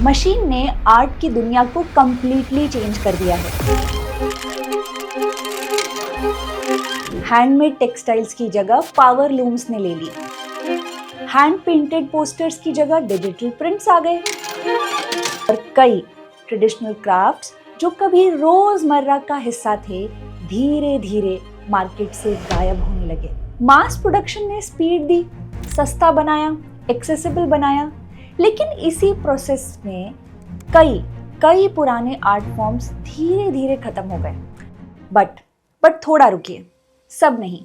Machine ने art की दुनिया को कंप्लीटली चेंज कर दिया है। हैंडमेड टेक्सटाइल्स की जगह पावर लूम्स ने ले ली। हैंड पेंटेड पोस्टर्स की जगह डिजिटल प्रिंट्स आ गए और कई ट्रेडिशनल क्राफ्ट्स जो कभी रोजमर्रा का हिस्सा थे, धीरे धीरे मार्केट से गायब होने लगे। मास प्रोडक्शन ने स्पीड दी, सस्ता बनाया, एक्सेसिबल बनाया, लेकिन इसी प्रोसेस में कई पुराने आर्ट फॉर्म्स धीरे धीरे खत्म हो गए। बट थोड़ा रुकिए, सब नहीं।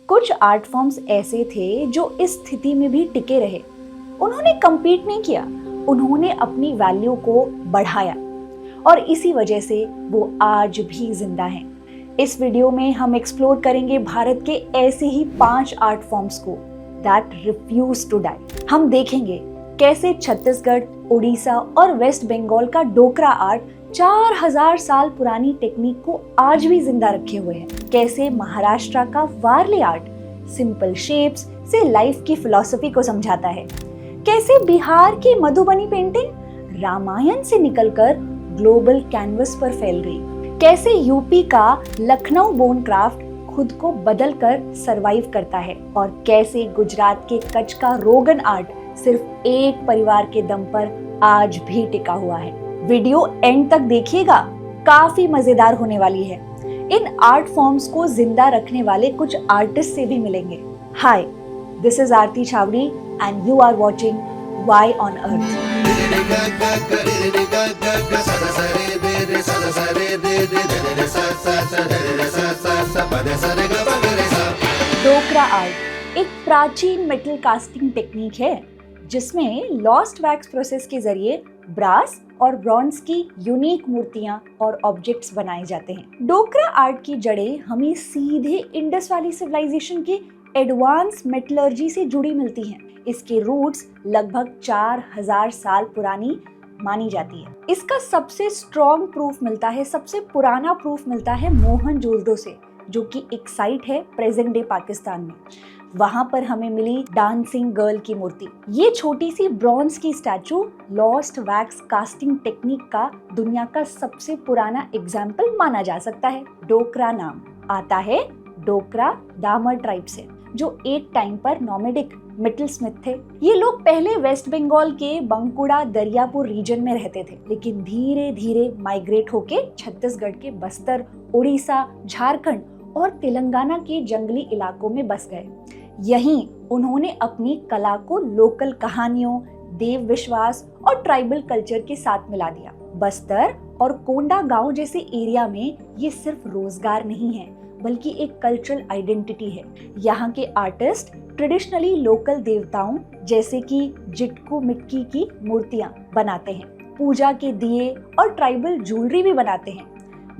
कुछ आर्ट फॉर्म्स ऐसे थे जो इस स्थिति में भी टिके रहे। उन्होंने कम्पीट नहीं किया, उन्होंने अपनी वैल्यू को बढ़ाया और इसी वजह से वो आज भी जिंदा हैं। इस वीडियो में हम एक्सप्लोर करेंगे भारत के ऐसे ही 5 आर्ट फॉर्म्स को दैट रिफ्यूज टू डाई। हम देखेंगे कैसे छत्तीसगढ़, उड़ीसा और वेस्ट बंगाल का डोकरा आर्ट 4000 साल पुरानी टेक्निक को आज भी जिंदा रखे हुए है। कैसे महाराष्ट्र का वारली आर्ट सिंपल शेप्स से लाइफ की फिलॉसफी को समझाता है। कैसे बिहार की मधुबनी पेंटिंग रामायण से निकलकर ग्लोबल कैनवस पर फैल गई। कैसे यूपी का लखनऊ बोन क्राफ्ट खुद को बदलकर सरवाइव करता है और कैसे गुजरात के कच्छ का रोगन आर्ट सिर्फ एक परिवार के दम पर आज भी टिका हुआ है। वीडियो एंड तक देखिएगा, काफी मजेदार होने वाली है। इन आर्ट फॉर्म्स को जिंदा रखने वाले कुछ आर्टिस्ट से भी मिलेंगे। Hi, this is Aarti Chhawri and you are watching why on Earth. Dokra art एक प्राचीन मेटल कास्टिंग टेक्निक है जिसमें लॉस्ट वैक्स प्रोसेस के जरिए ब्रास और ब्रॉन्ज की यूनिक मूर्तियां और ऑब्जेक्ट्स बनाए जाते हैं। डोकरा आर्ट की जड़ें हमें सीधे इंडस वैली सिविलाइजेशन की एडवांस मेटलर्जी से जुड़ी मिलती हैं। इसके रूट्स लगभग 4000 साल पुरानी मानी जाती है। इसका सबसे स्ट्रॉन्ग प्रूफ मिलता है, सबसे पुराना प्रूफ मिलता है मोहनजोदड़ो से, जो कि एक साइट है प्रेजेंट डे पाकिस्तान में। वहां पर हमें मिली डांसिंग गर्ल की मूर्ति। ये छोटी सी ब्रॉन्ज की statue lost wax casting technique का दुनिया का सबसे पुराना एग्जाम्पल माना जा सकता है। डोकरा नाम आता है डोकरा दामर ट्राइब से, जो एक टाइम पर नॉमेडिक मेटल स्मिथ थे। ये लोग पहले वेस्ट बंगाल के बंकुड़ा दरियापुर रीजन में रहते थे, लेकिन धीरे धीरे माइग्रेट होके छत्तीसगढ़ के बस्तर, उड़ीसा, झारखंड और तेलंगाना के जंगली इलाकों में बस गए। यहीं उन्होंने अपनी कला को लोकल कहानियों, देव विश्वास और ट्राइबल कल्चर के साथ मिला दिया। बस्तर और कोंडा गांव जैसे एरिया में ये सिर्फ रोजगार नहीं है, बल्कि एक कल्चरल आइडेंटिटी है। यहाँ के आर्टिस्ट ट्रेडिशनली लोकल देवताओं जैसे कि जिटकू मिट्टी की मूर्तियां बनाते हैं, पूजा के दिए और ट्राइबल ज्वेलरी भी बनाते हैं।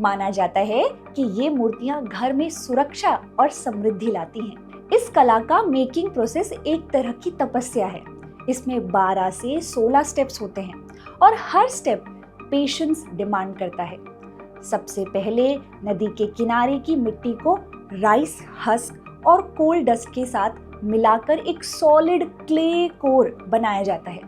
माना जाता है कि ये मूर्तियां घर में सुरक्षा और समृद्धि लाती हैं। इस कला का मेकिंग प्रोसेस एक तरह की तपस्या है। इसमें 12 से 16 स्टेप्स होते हैं और हर स्टेप पेशेंस डिमांड करता है। सबसे पहले नदी के किनारे की मिट्टी को राइस हस्क और कोल डस्ट के साथ मिलाकर एक सॉलिड क्ले कोर बनाया जाता है।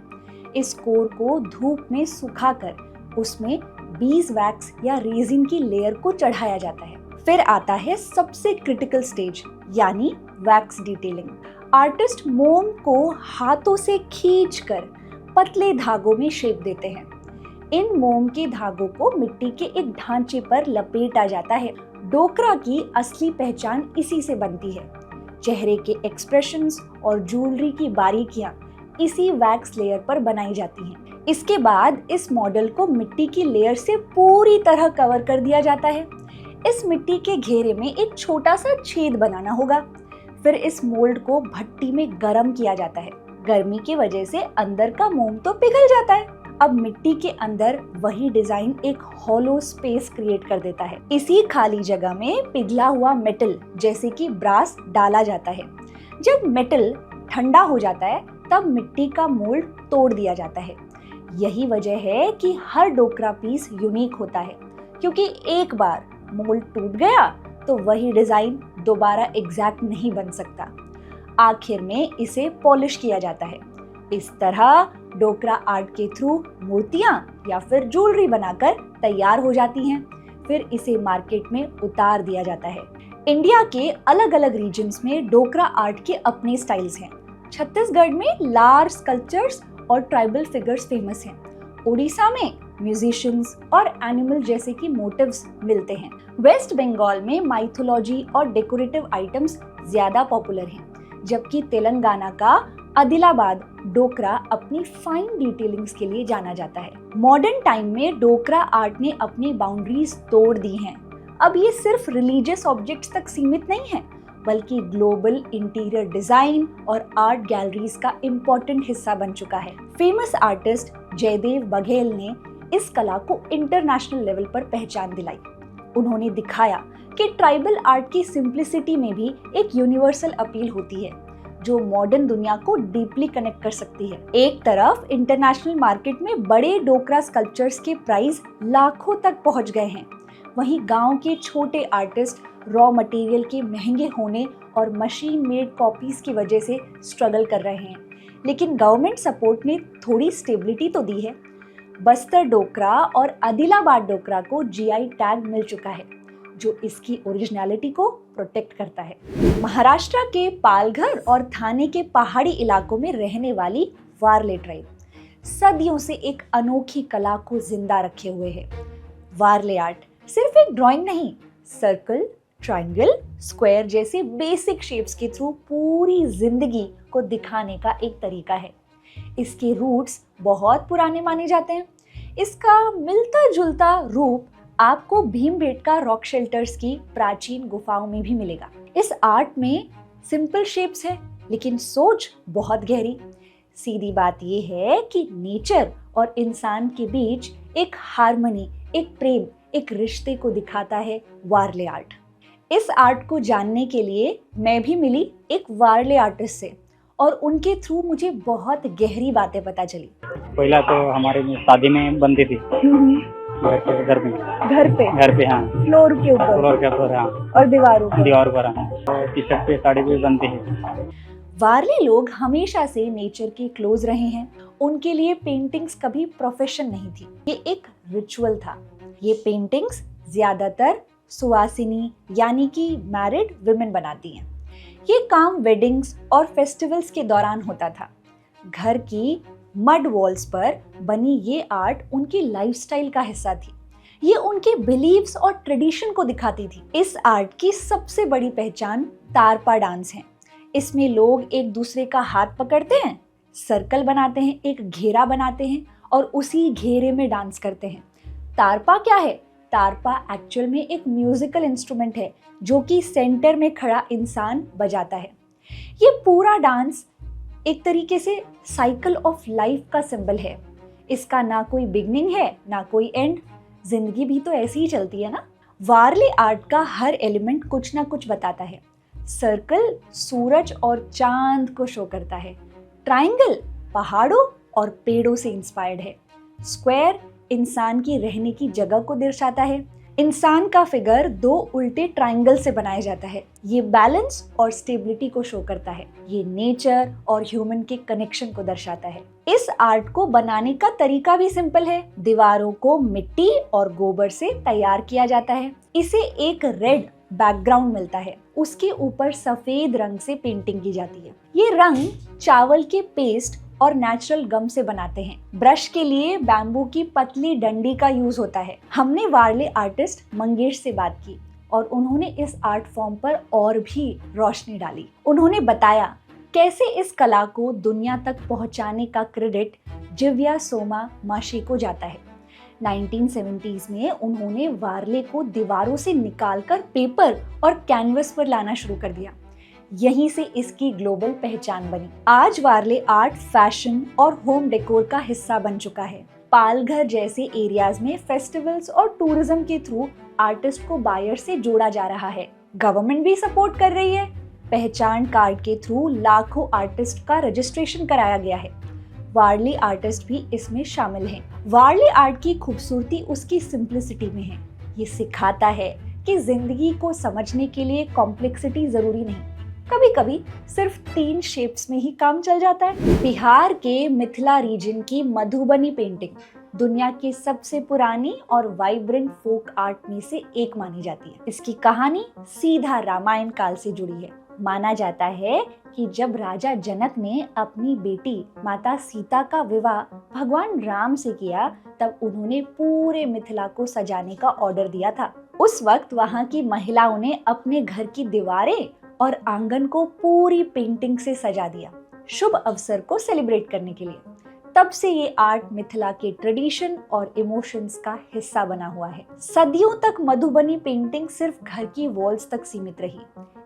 इस कोर को धूप में सुखाकर उसमें बीज वैक्स या रेजिन की लेयर को चढ़ाया जाता है। फिर आता है सबसे क्रिटिकल स्टेज, यानी वैक्स डिटेलिंग। आर्टिस्ट मोम को हाथों से खींचकर पतले धागों में शेप देते हैं। इन मोम के धागों को मिट्टी के एक ढांचे पर लपेटा जाता है। डोकरा की असली पहचान इसी से बनती है। चेहरे के एक्सप्रेशंस और ज्वेलरी की बारीकियां इसी वैक्स लेयर पर बनाई जाती हैं। इसके बाद इस मॉडल को मिट्टी की लेयर से पूरी तरह कवर कर दिया जाता है। इस मिट्टी के घेरे में एक छोटा सा छेद बनाना होगा। फिर इस मोल्ड को भट्टी में गर्म किया जाता है। गर्मी की वजह से अंदर का मोम तो पिघल जाता है। अब मिट्टी के अंदर वही डिजाइन एक हॉलो स्पेस क्रिएट कर देता है। इसी खाली जगह में पिघला हुआ मेटल जैसे कि ब्रास डाला जाता है। जब मेटल ठंडा हो जाता है तब मिट्टी का मोल्ड तोड़ दिया जाता है। यही वजह है कि हर डोकरा पीस यूनिक होता है, क्योंकि एक बार मोल्ड टूट गया तो वही डिजाइन दोबारा एग्जैक्ट नहीं बन सकता। आखिर में इसे पॉलिश किया जाता है। इस तरह डोकरा आर्ट के थ्रू मूर्तियां या फिर ज्वेलरी बनाकर तैयार हो जाती हैं। फिर इसे मार्केट में उतार दिया जाता है। इंडिया के अलग अलग रीजन्स में डोकरा आर्ट के अपने स्टाइल्स हैं। छत्तीसगढ़ में लार्ज स्कल्पचर्स और ट्राइबल फिगर्स फेमस हैं। उड़ीसा में म्यूजिशियंस और एनिमल जैसे कि मोटिव्स मिलते हैं। वेस्ट बंगाल में माइथोलॉजी और डेकोरेटिव आइटम्स ज्यादा पॉपुलर हैं, जबकि तेलंगाना का आदिलाबाद डोकरा अपनी फाइन डिटेलिंग्स के लिए जाना जाता है। मॉडर्न टाइम में डोकरा आर्ट ने अपनी बाउंड्रीज तोड़ दी हैं। अब ये सिर्फ रिलीजियस ऑब्जेक्ट्स तक सीमित नहीं है, बल्कि ग्लोबल इंटीरियर डिजाइन और आर्ट गैलरीज का इम्पोर्टेंट हिस्सा बन चुका है। फेमस आर्टिस्ट जयदेव बघेल ने इस कला को इंटरनेशनल लेवल पर पहचान दिलाई। उन्होंने दिखाया कि ट्राइबल आर्ट की सिंप्लिसिटी में भी एक यूनिवर्सल अपील होती है, जो मॉडर्न दुनिया को डीपली कनेक्ट कर सकती है। एक तरफ इंटरनेशनल मार्केट में बड़े डोकरा स्कल्पचर्स के प्राइस लाखों तक पहुंच गए हैं, वहीं गांव के छोटे आर्टिस्ट रॉ मटेरियल के महंगे होने और मशीन मेड कॉपीज की वजह से स्ट्रगल कर रहे हैं। लेकिन गवर्नमेंट सपोर्ट ने थोड़ी स्टेबिलिटी तो दी है। बस्तर डोकरा और आदिलाबाद डोकरा को जीआई टैग मिल चुका है, जो इसकी ओरिजिनलिटी को प्रोटेक्ट करता है। महाराष्ट्र के पालघर और थाने के पहाड़ी इलाकों में रहने वाली वारले ट्राइब सदियों से एक अनोखी कला को जिंदा रखे हुए है। वारले आर्ट सिर्फ एक ड्राइंग नहीं, सर्कल, ट्रायंगल, स्क्वायर जैसे बेसिक शेप्स के थ्रू पूरी जिंदगी को दिखाने का एक तरीका है। इसके रूट्स बहुत पुराने माने जाते हैं। इसका मिलता जुलता रूप आपको भीमबेटका रॉक शेल्टर्स की प्राचीन गुफाओं में भी मिलेगा। इस आर्ट में सिंपल शेप्स है, लेकिन सोच बहुत गहरी। सीधी बात यह है कि नेचर और इंसान के बीच एक हार्मनी, एक प्रेम, एक रिश्ते को दिखाता है वारले आर्ट। इस आर्ट को जानने के लिए मैं भी मिली एक वारले आर्टिस्ट से और उनके थ्रू मुझे बहुत गहरी बातें पता चली। पहला तो हमारे में शादी में बनती थी घर पे हाँ, फ्लोर के ऊपर हाँ, और दीवारों पर हाँ, टी शर्ट पे साड़ी भी बनती है। वारले लोग हमेशा से नेचर के क्लोज रहे हैं। उनके लिए पेंटिंग्स कभी प्रोफेशन नहीं थी, ये एक रिचुअल था। ये पेंटिंग्स ज्यादातर सुवासिनी यानी कि मैरिड विमेन बनाती हैं। ये काम वेडिंग्स और फेस्टिवल्स के दौरान होता था। घर की मड वॉल्स पर बनी ये आर्ट उनकी लाइफस्टाइल का हिस्सा थी। ये उनके बिलीव्स और ट्रेडिशन को दिखाती थी। इस आर्ट की सबसे बड़ी पहचान तारपा डांस है। इसमें लोग एक दूसरे का हाथ पकड़ते हैं, सर्कल बनाते हैं, एक घेरा बनाते हैं और उसी घेरे में डांस करते हैं। तारपा क्या है? तारपा एक्चुअल में एक म्यूजिकल इंस्ट्रूमेंट है जो कि सेंटर में खड़ा इंसान बजाता है। ये पूरा डांस एक तरीके से साइकिल ऑफ लाइफ का सिंबल है। इसका ना कोई बिगनिंग है ना कोई एंड। जिंदगी भी तो ऐसी ही चलती है ना। वारले आर्ट का हर एलिमेंट कुछ ना कुछ बताता है। सर्कल सूरज और चांद को शो करता है। ट्रायंगल पहाड़ों और पेड़ों से इंस्पायर्ड है। स्क्वायर इंसान की रहने की जगह को दर्शाता है। इंसान का फिगर दो उल्टे ट्रायंगल से बनाया जाता है। ये बैलेंस और स्टेबिलिटी को शो करता है। ये नेचर और ह्यूमन के कनेक्शन को दर्शाता है। इस आर्ट को बनाने का तरीका भी सिंपल है। दीवारों को मिट्टी और गोबर से तैयार किया जाता है। इसे एक रेड बैकग्राउंड मिलता है, उसके ऊपर सफेद रंग से पेंटिंग की जाती है। ये रंग चावल के पेस्ट और नेचुरल गम से बनाते हैं। ब्रश के लिए बैम्बू की पतली डंडी का यूज होता है। हमने वारले आर्टिस्ट मंगेश से बात की और उन्होंने इस आर्ट फॉर्म पर और भी रोशनी डाली। उन्होंने बताया कैसे इस कला को दुनिया तक पहुंचाने का क्रेडिट जिव्या सोमा माशी को जाता है। 1970s में उन्होंने वारले को दीवारों से निकालकर पेपर और कैनवस पर लाना शुरू कर दिया। यहीं से इसकी ग्लोबल पहचान बनी। आज वारले आर्ट फैशन और होम डेकोर का हिस्सा बन चुका है। पालघर जैसे एरियाज में फेस्टिवल्स और टूरिज्म के थ्रू आर्टिस्ट को बायर से जोड़ा जा रहा है। गवर्नमेंट भी सपोर्ट कर रही है। पहचान कार्ड के थ्रू लाखों आर्टिस्ट का रजिस्ट्रेशन कराया गया है। वारली आर्टिस्ट भी इसमें शामिल हैं। वारली आर्ट की खूबसूरती उसकी सिंप्लिसिटी में है। ये सिखाता है कि जिंदगी को समझने के लिए कॉम्प्लेक्सिटी जरूरी नहीं, कभी कभी सिर्फ 3 शेप्स में ही काम चल जाता है। बिहार के मिथिला रीजन की मधुबनी पेंटिंग दुनिया की सबसे पुरानी और वाइब्रेंट फोक आर्ट में से एक मानी जाती है। इसकी कहानी सीधा रामायण काल से जुड़ी है। माना जाता है कि जब राजा जनक ने अपनी बेटी माता सीता का विवाह भगवान राम से किया, तब उन्होंने पूरे मिथिला को सजाने का ऑर्डर दिया था। उस वक्त वहां की महिलाओं ने अपने घर की दीवारें और आंगन को पूरी पेंटिंग से सजा दिया, शुभ अवसर को सेलिब्रेट करने के लिए। तब से ये आर्ट मिथिला के ट्रेडिशन और इमोशंस का हिस्सा बना हुआ है। सदियों तक मधुबनी पेंटिंग सिर्फ घर की वॉल्स तक सीमित रही,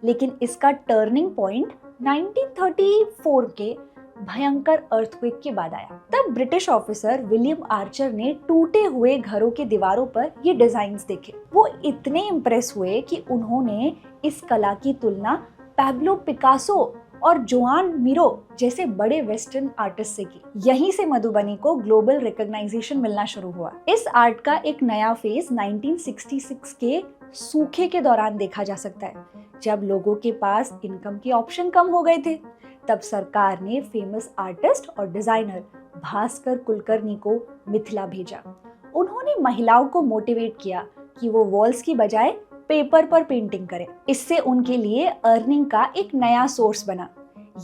लेकिन इसका टर्निंग पॉइंट 1934 के भयंकर अर्थक्वेक के बाद आया। तब ब्रिटिश ऑफिसर विलियम आर्चर ने टूटे हुए घरों की दीवारों पर ये डिजाइन्स देखे। वो इतने इम्प्रेस हुए कि उन्होंने इस कला की तुलना पैब्लो पिकासो और जोआन मिरो जैसे बड़े वेस्टर्न आर्टिस्ट से की। यहीं से मधुबनी को ग्लोबल रिकॉग्नाइजेशन मिलना शुरू हुआ। इस आर्ट का एक नया फेज 1966 के सूखे के दौरान देखा जा सकता है, जब लोगों के पास इनकम के ऑप्शन कम हो गए थे। तब सरकार ने फेमस आर्टिस्ट और डिजाइनर भास्कर कुलकर्णी को मिथिला भेजा। उन्होंने महिलाओं को मोटिवेट किया कि वो वॉल्स की बजाय पेपर पर पेंटिंग करें। इससे उनके लिए अर्निंग का एक नया सोर्स बना।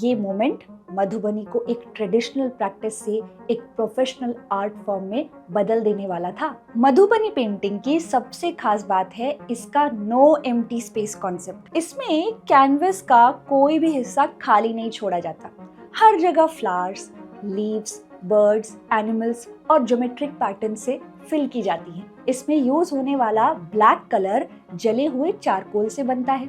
ये मोमेंट मधुबनी को एक ट्रेडिशनल प्रैक्टिस से एक प्रोफेशनल आर्ट फॉर्म में बदल देने वाला था। मधुबनी पेंटिंग की सबसे खास बात है इसका नो एम्प्टी स्पेस कॉन्सेप्ट। इसमें कैनवस का कोई भी हिस्सा खाली नहीं छोड़ा जाता। हर जगह फ्लावर्स, लीव्स, बर्ड्स, एनिमल्स और ज्योमेट्रिक पैटर्न से फिल की जाती है। इसमें यूज होने वाला ब्लैक कलर जले हुए चारकोल से बनता है,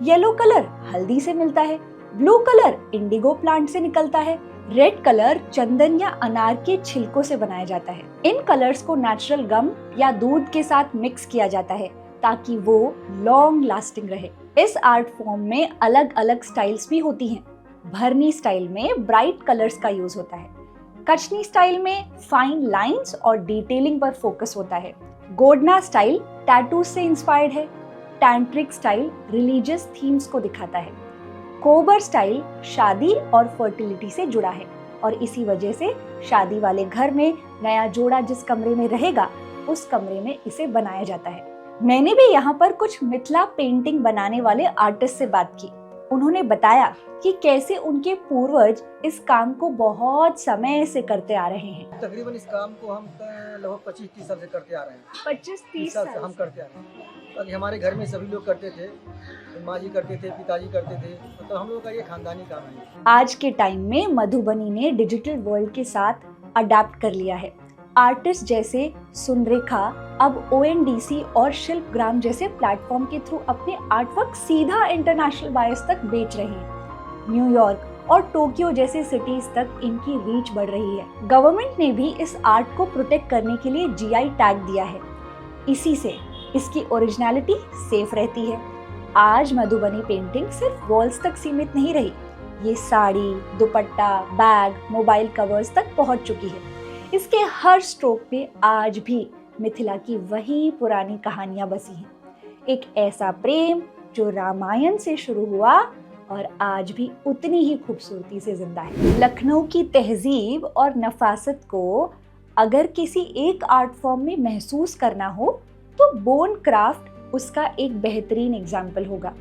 येलो कलर हल्दी से मिलता है, ब्लू कलर इंडिगो प्लांट से निकलता है, रेड कलर चंदन या अनार के छिलकों से बनाया जाता है। इन कलर्स को नेचुरल गम या दूध के साथ मिक्स किया जाता है ताकि वो लॉन्ग लास्टिंग रहे। इस आर्ट फॉर्म में अलग अलग स्टाइल्स भी होती हैं। भरनी स्टाइल में ब्राइट कलर्स का यूज होता है, कचनी स्टाइल में फाइन लाइंस और डिटेलिंग पर फोकस होता है, गोडना स्टाइल टैटू से इंस्पायर्ड है, टैंट्रिक स्टाइल रिलीजियस थीम्स को दिखाता है, कोबर स्टाइल शादी और फर्टिलिटी से जुड़ा है और इसी वजह से शादी वाले घर में नया जोड़ा जिस कमरे में रहेगा उस कमरे में इसे बनाया जाता है। मैंने भी यहाँ पर कुछ मिथिला पेंटिंग बनाने वाले आर्टिस्ट से बात की। उन्होंने बताया कि कैसे उनके पूर्वज इस काम को बहुत समय से करते आ रहे हैं। तकरीबन इस काम को हम लगभग 25-30 साल से करते आ रहे हैं। 25-30 साल से हम करते आ रहे हैं। ताकि हमारे घर में सभी लोग करते थे, माँ जी करते थे, पिताजी करते थे, तो हम लोग का ये खानदानी काम है। आज के टाइम में मधुबनी ने डिजिटल वर्ल्ड के साथ अडेप्ट कर लिया है। आर्टिस्ट जैसे सुनरेखा अब ONDC और शिल्पग्राम जैसे प्लेटफॉर्म के थ्रू अपने आर्टवर्क सीधा इंटरनेशनल बायर्स तक बेच रहे हैं। न्यूयॉर्क और टोक्यो जैसे सिटीज तक इनकी रीच बढ़ रही है। गवर्नमेंट ने भी इस आर्ट को प्रोटेक्ट करने के लिए GI टैग दिया है। इसी से इसकी ओरिजिनलिटी सेफ रहती है। आज मधुबनी पेंटिंग सिर्फ वॉल्स तक सीमित नहीं रही, ये साड़ी, दुपट्टा, बैग, मोबाइल कवर्स तक पहुंच चुकी है। इसके हर स्ट्रोक पे आज भी मिथिला की वही पुरानी कहानियां बसी हैं। एक ऐसा प्रेम जो रामायण से शुरू हुआ और आज भी उतनी ही खूबसूरती से जिंदा है। लखनऊ की तहजीब और नफासत को अगर किसी एक आर्ट फॉर्म में महसूस करना हो तो बोन क्राफ्ट उसका एक बेहतरीन एग्जाम्पल होगा।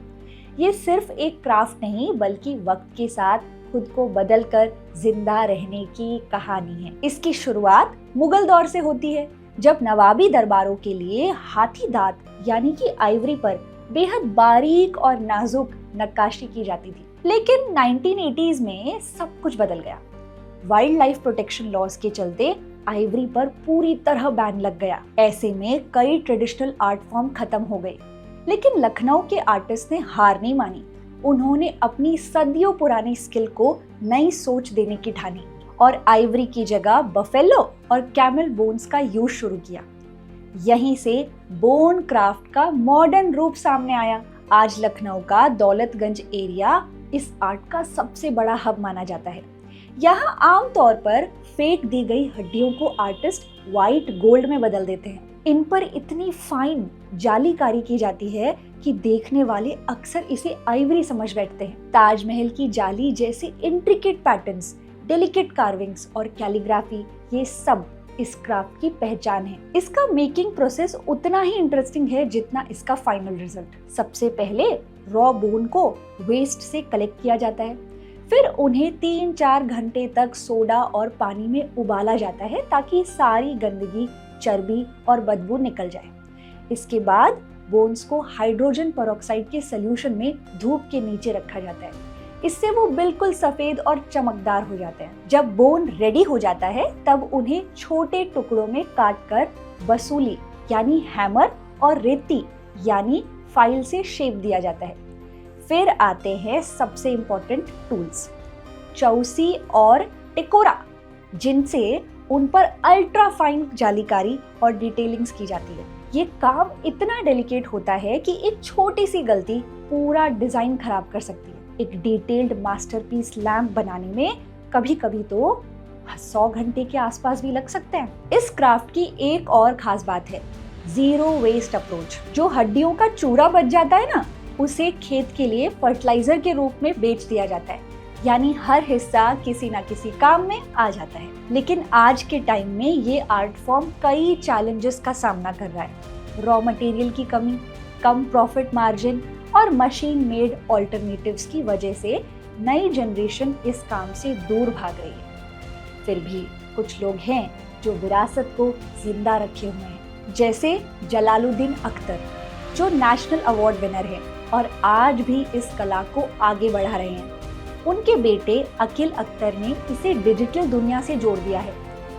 ये सिर्फ एक क्राफ्ट नहीं बल्कि वक्त के साथ खुद को बदलकर जिंदा रहने की कहानी है। इसकी शुरुआत मुगल दौर से होती है, जब नवाबी दरबारों के लिए हाथी दांत यानी कि आइवरी पर बेहद बारीक और नाजुक नक्काशी की जाती थी। लेकिन 1980s में सब कुछ बदल गया। वाइल्ड लाइफ प्रोटेक्शन लॉज के चलते आइवरी पर पूरी तरह बैन लग गया। ऐसे में कई ट्रेडिशनल आर्ट फॉर्म खत्म हो गए, लेकिन लखनऊ के आर्टिस्ट ने हार नहीं मानी। उन्होंने अपनी सदियों पुरानी स्किल को नई सोच देने की ठानी और आइवरी की जगह बफेलो और कैमल बोन्स का यूज शुरू किया। यहीं से बोन क्राफ्ट का मॉडर्न रूप सामने आया। आज लखनऊ का दौलतगंज एरिया इस आर्ट का सबसे बड़ा हब माना जाता है। यहाँ आमतौर पर फेंक दी गई हड्डियों को आर्टिस्ट व्हाइट गोल्ड में बदल देते हैं। इन पर इतनी फाइन जालीकारी की जाती है कि देखने वाले अक्सर इसे आइवरी समझ बैठते हैं। ताजमहल की जाली जैसे इंट्रिकेट पैटर्न्स, डेलिकेट कार्विंग्स और कैलीग्राफी, ये सब इस क्राफ्ट की पहचान है। इसका मेकिंग प्रोसेस उतना ही इंटरेस्टिंग है जितना इसका फाइनल रिजल्ट। सबसे पहले रॉ बोन को वेस्ट से कलेक्ट किया जाता है, फिर उन्हें 3-4 घंटे तक सोडा और पानी में उबाला जाता है ताकि सारी गंदगी, चर्बी और बदबू निकल जाए। इसके बाद बोन्स को हाइड्रोजन पेरोक्साइड के सॉल्यूशन में धूप के नीचे रखा जाता है। इससे वो बिल्कुल सफेद और चमकदार हो जाते हैं। जब बोन रेडी हो जाता है तब उन्हें छोटे टुकड़ों में काटकर वसूली यानी हैमर और रेती यानी फाइल से शेप दिया जाता है। फिर आते हैं सबसे इम्पोर्टेंट टूल्स, चौसी और टिकोरा, जिनसे उन पर अल्ट्रा फाइन जालीकारी और डिटेलिंग्स की जाती है। ये काम इतना डेलिकेट होता है कि एक छोटी सी गलती पूरा डिजाइन खराब कर सकती है। एक डिटेल्ड मास्टरपीस लैम्प बनाने में कभी कभी तो 100 घंटे के आसपास भी लग सकते हैं। इस क्राफ्ट की एक और खास बात है जीरो वेस्ट अप्रोच। जो हड्डियों का चूरा बच जाता है ना, उसे खेत के लिए फर्टिलाइजर के रूप में बेच दिया जाता है, यानी हर हिस्सा किसी ना किसी काम में आ जाता है। लेकिन आज के टाइम में ये आर्ट फॉर्म कई चैलेंजेस का सामना कर रहा है। रॉ मटेरियल की कमी, कम प्रॉफिट मार्जिन और मशीन मेड ऑल्टरनेटिव्स की वजह से नई जनरेशन इस काम से दूर भाग रही है। फिर भी कुछ लोग हैं जो विरासत को जिंदा रखे हुए हैं, जैसे जलालुद्दीन अख्तर, जो नेशनल अवार्ड विनर है और आज भी इस कला को आगे बढ़ा रहे हैं। उनके बेटे अखिल अख्तर ने इसे डिजिटल दुनिया से जोड़ दिया है।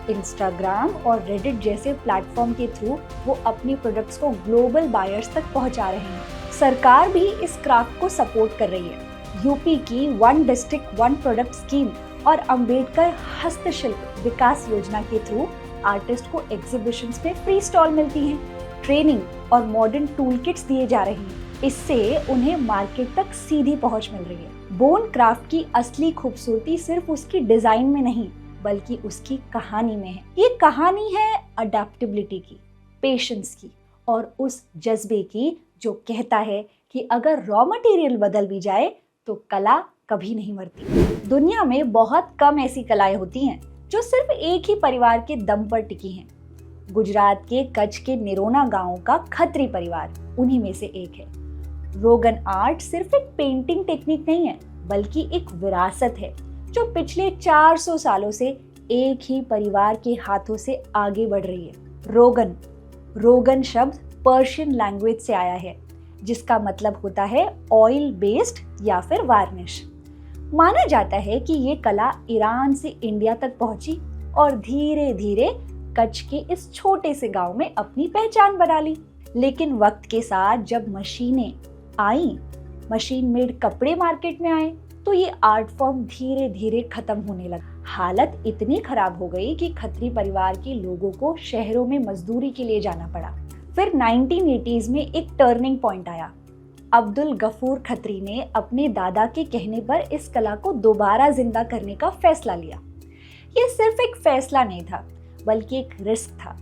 इंस्टाग्राम और रेडिट जैसे प्लेटफॉर्म के थ्रू वो अपनी प्रोडक्ट्स को ग्लोबल बायर्स तक पहुंचा रहे हैं। सरकार भी इस क्राफ्ट को सपोर्ट कर रही है। यूपी की 1 डिस्ट्रिक्ट 1 प्रोडक्ट स्कीम और अंबेडकर हस्तशिल्प विकास योजना के थ्रू आर्टिस्ट को एग्जीबिशंस में फ्री स्टॉल मिलती हैं, ट्रेनिंग और मॉडर्न टूल किट्स दिए जा रहे हैं। इससे उन्हें मार्केट तक सीधी पहुंच मिल रही है। बोन क्राफ्ट की असली खूबसूरती सिर्फ उसकी डिजाइन में नहीं, बल्कि उसकी कहानी में है। ये कहानी है अडेप्टेबिलिटी की, पेशेंस की और उस जज्बे की जो कहता है कि अगर रॉ मटेरियल बदल भी जाए तो कला कभी नहीं मरती। दुनिया में बहुत कम ऐसी कलाएं होती हैं जो सिर्फ एक ही परिवार के दम पर टिकी हैं। गुजरात के कच्छ के निरोना गांव का खत्री परिवार उन्हीं में से एक है। रोगन आर्ट सिर्फ एक पेंटिंग टेक्निक नहीं है, बल्कि एक विरासत है जो पिछले 400 सालों से एक ही परिवार के हाथों से आगे बढ़ रही है। रोगन शब्द पर्शियन लैंग्वेज से आया है, जिसका मतलब होता है ऑयल बेस्ड या फिर वार्निश। माना जाता है कि ये कला ईरान से इंडिया तक पहुंची और धीरे धीरे कच्छ के इस छोटे से गांव में अपनी पहचान बना ली। लेकिन वक्त के साथ जब मशीनें आई, मशीन मेड कपड़े मार्केट में आए, तो ये आर्ट फॉर्म धीरे धीरे खत्म होने लगा। हालत इतनी खराब हो गई कि खत्री परिवार के लोगों को शहरों में मजदूरी के लिए जाना पड़ा। फिर 1980s में एक टर्निंग पॉइंट आया। अब्दुल गफूर खत्री ने अपने दादा के कहने पर इस कला को दोबारा जिंदा करने का फैसला लिया। ये सिर्फ एक फैसला नहीं था, बल्कि एक रिस्क था।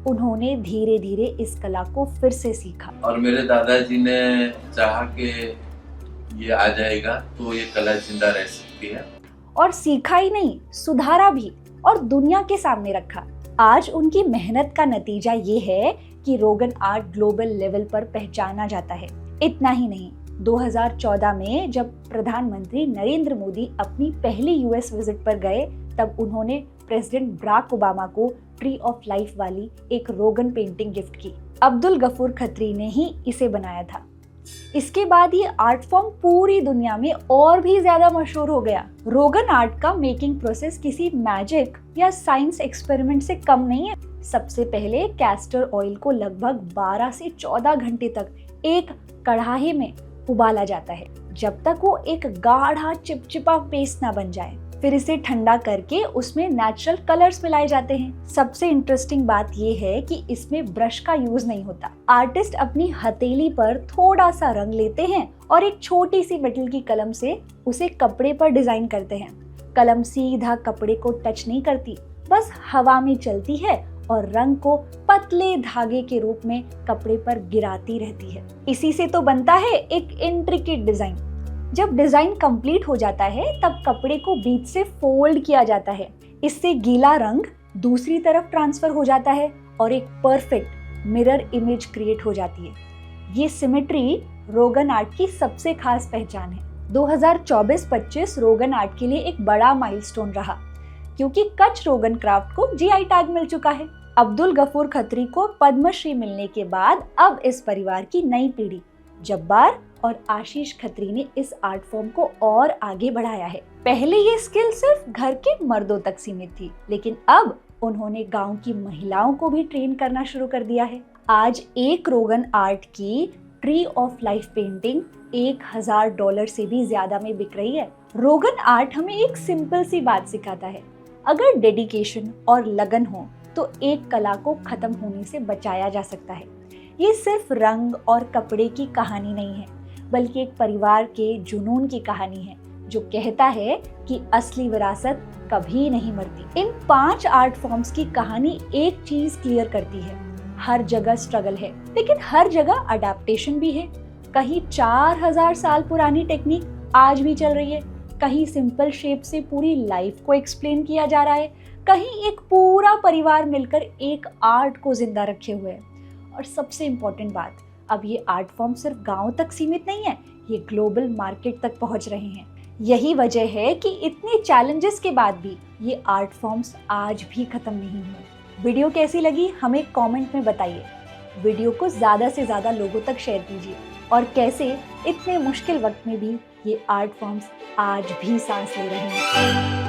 उन्होंने धीरे धीरे इस कला को फिर से सीखा और मेरे दादाजी ने चाहा कि ये आ जाएगा तो ये कला जिंदा रह सकती है, और सीखा ही नहीं, सुधारा भी और दुनिया के सामने रखा। आज उनकी मेहनत का नतीजा ये है कि रोगन आर्ट ग्लोबल लेवल पर पहचाना जाता है। इतना ही नहीं, 2014 में जब प्रधानमंत्री नरेंद्र मोदी अपनी पहली यूएस विजिट पर गए, तब उन्होंने प्रेसिडेंट बराक ओबामा को ट्री ऑफ लाइफ वाली एक रोगन पेंटिंग गिफ्ट की। अब्दुल गफूर खत्री ने ही इसे बनाया था। इसके बाद ये आर्ट फॉर्म पूरी दुनिया में और भी ज्यादा मशहूर हो गया। रोगन आर्ट का मेकिंग प्रोसेस किसी मैजिक या साइंस एक्सपेरिमेंट से कम नहीं है। सबसे पहले कैस्टर ऑयल को लगभग 12 से 14 घंटे तक एक कढ़ाई में उबाला जाता है, जब तक वो एक गाढ़ा चिपचिपा पेस्ट ना बन जाए। फिर इसे ठंडा करके उसमें नेचुरल कलर्स मिलाए जाते हैं। सबसे इंटरेस्टिंग बात ये है कि इसमें ब्रश का यूज नहीं होता। आर्टिस्ट अपनी हथेली पर थोड़ा सा रंग लेते हैं और एक छोटी सी मेटल की कलम से उसे कपड़े पर डिजाइन करते हैं। कलम सीधा कपड़े को टच नहीं करती, बस हवा में चलती है और रंग को पतले धागे के रूप में कपड़े पर गिराती रहती है। इसी से तो बनता है एक इंट्रिकेट डिजाइन। जब डिजाइन कंप्लीट हो जाता है तब कपड़े को बीच से फोल्ड किया जाता है। इससे गीला रंग दूसरी तरफ ट्रांसफर हो जाता है और एक परफेक्ट मिरर इमेज क्रिएट हो जाती है। ये सिमेट्री रोगन आर्ट की सबसे खास पहचान है। 2024-25 रोगन आर्ट के लिए एक बड़ा माइलस्टोन रहा, क्योंकि कच्छ रोगन क्राफ्ट को जीआई टैग मिल चुका है। अब्दुल गफूर खत्री को पद्मश्री मिलने के बाद अब इस परिवार की नई पीढ़ी जब्बार और आशीष खत्री ने इस आर्ट फॉर्म को और आगे बढ़ाया है। पहले ये स्किल सिर्फ घर के मर्दों तक सीमित थी, लेकिन अब उन्होंने गांव की महिलाओं को भी ट्रेन करना शुरू कर दिया है। आज एक रोगन आर्ट की ट्री ऑफ लाइफ पेंटिंग $1000 से भी ज्यादा में बिक रही है। रोगन आर्ट हमें एक सिंपल सी बात सिखाता है, अगर डेडिकेशन और लगन हो तो एक कला को खत्म होने से बचाया जा सकता है। ये सिर्फ रंग और कपड़े की कहानी नहीं है, बल्कि एक परिवार के जुनून की कहानी है जो कहता है कि असली विरासत कभी नहीं मरती। इन 5 आर्ट फॉर्म्स की कहानी एक चीज क्लियर करती है, हर जगह स्ट्रगल है, लेकिन हर जगह अडेप्टेशन भी है। कहीं 4000 साल पुरानी टेक्निक आज भी चल रही है, कहीं सिंपल शेप से पूरी लाइफ को एक्सप्लेन किया जा रहा है, कहीं एक पूरा परिवार मिलकर एक आर्ट को जिंदा रखे हुए है। और सबसे इम्पोर्टेंट बात, अब ये आर्ट फॉर्म सिर्फ गांव तक सीमित नहीं है, ये ग्लोबल मार्केट तक पहुंच रहे हैं। यही वजह है कि इतने चैलेंजेस के बाद भी ये आर्ट फॉर्म्स आज भी खत्म नहीं हुए। वीडियो कैसी लगी हमें कमेंट में बताइए। वीडियो को ज़्यादा से ज़्यादा लोगों तक शेयर कीजिए और कैसे इतने मुश्किल वक्त में भी ये आर्ट फॉर्म्स आज भी सांस ले रहे हैं।